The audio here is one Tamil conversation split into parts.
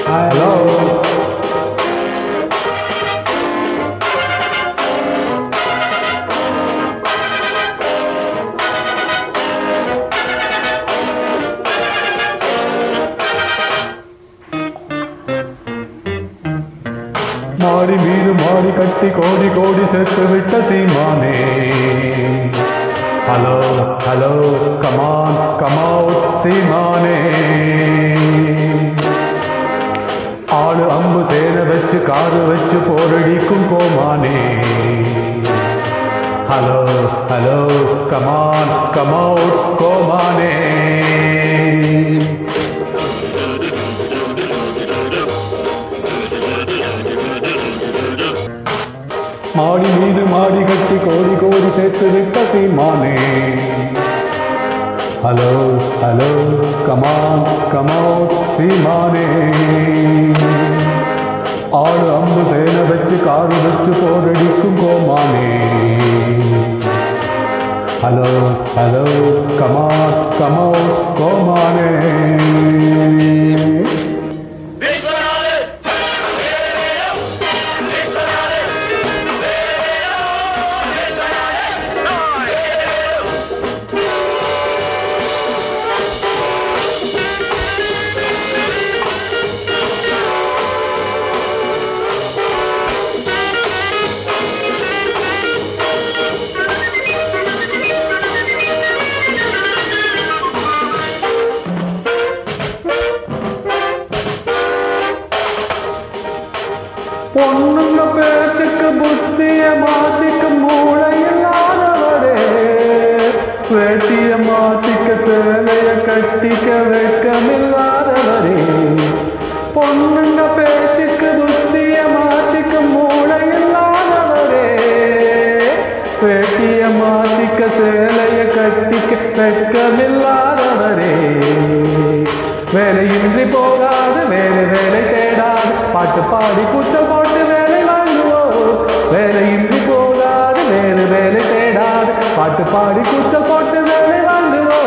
ஹலோ மாடி மீது மாடி கட்டி கோடி கோடி சேர்த்து விட்ட சீமானே ஹலோ ஹலோ கமான் கமவுட் சீமானே ஆளு அம்பு சேன வச்சு காது வச்சு போரடிக்கும் கோமானே ஹலோ ஹலோ கமான் கமவுட் கோமானே மாடி மீது மாடி கட்டி கோடி கோடி சேர்த்து விட்ட சீமானே ஹலோ ஹலோ கமான் கமவுட் சீமானே ஆடு அம்பு சேன வச்சு காது வச்சு போரடிக்கும் கோமானே ஹலோ ஹலோ கமான் கமவுட் கோமானே பொண்ணுங்க பேச்சுக்கு புத்திய மாத்திக்க மூளையில்லாதவரே வேட்டிய மாத்திக்க சேலைய கட்டிக்க வெட்கமில்லாதவரே பொண்ணுங்க பேச்சுக்கு புத்திய மாத்திக்க மூளையில்லாதவரே வேட்டிய மாத்திக்க சேலைய கட்டிக்க வெட்கமில்லாதவரே வேலையின்றி போகாது வேலை வேலை தேடாது பாட்டு பாடி குச்சல் போட்டு வேலை வாங்குவோம் வேலையின்றி போகாது வேறு வேலை தேடாது பாட்டு பாடி குச்சல் போட்டு வேலை வாங்குவோம்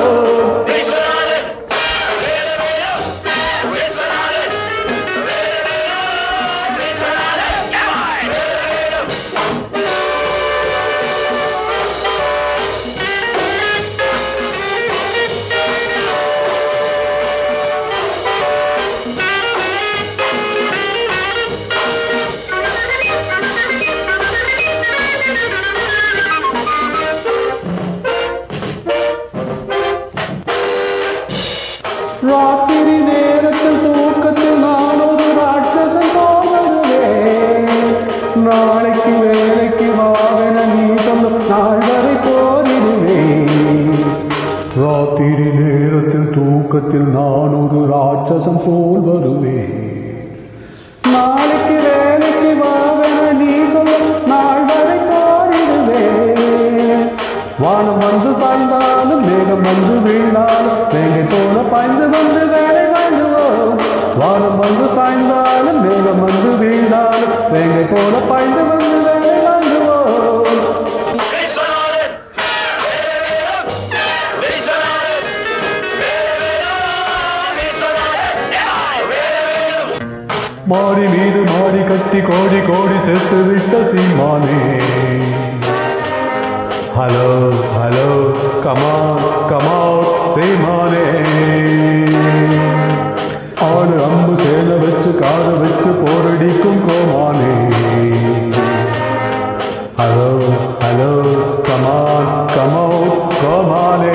ராத்திரி நேரத்தில் தூக்கத்தில் நான் ஒரு ராட்சசன் போகிறேன் நாளைக்கு வேலைக்கு வாவென நீ சொன்ன நாள் வரை போரிடுவேன் ராத்திரி நேரத்தில் தூக்கத்தில் நான் ஒரு ராட்சசன் போல் வருவேன் நாளைக்கு வேலைக்கு வாவென நீ சொல்ல நாள் வரை போரிடுவேன் வானம் வந்து சாய்ந்தாலும் மேகம் வந்து வீழ்ந்தாலும் வேங்கை போல பாய்ந்து வந்து வேலை வாங்குவோம் வானம் வந்து சாய்ந்தாலும் மேகம் வந்து வீழ்ந்தாலும் வேங்கை போல பாய்ந்து வந்து வேலை வாங்குவோம் மாடி மீது மாடி கட்டி கோடி கோடி சேர்த்து விட்ட சீமானே ஹலோ ஹலோ கமான் கமவுட் சீமானே ஆடு அம்பு சேல வச்சு காது வச்சு போரடிக்கும் கோமானே ஹலோ ஹலோ கமான் கமவுட் கோமானே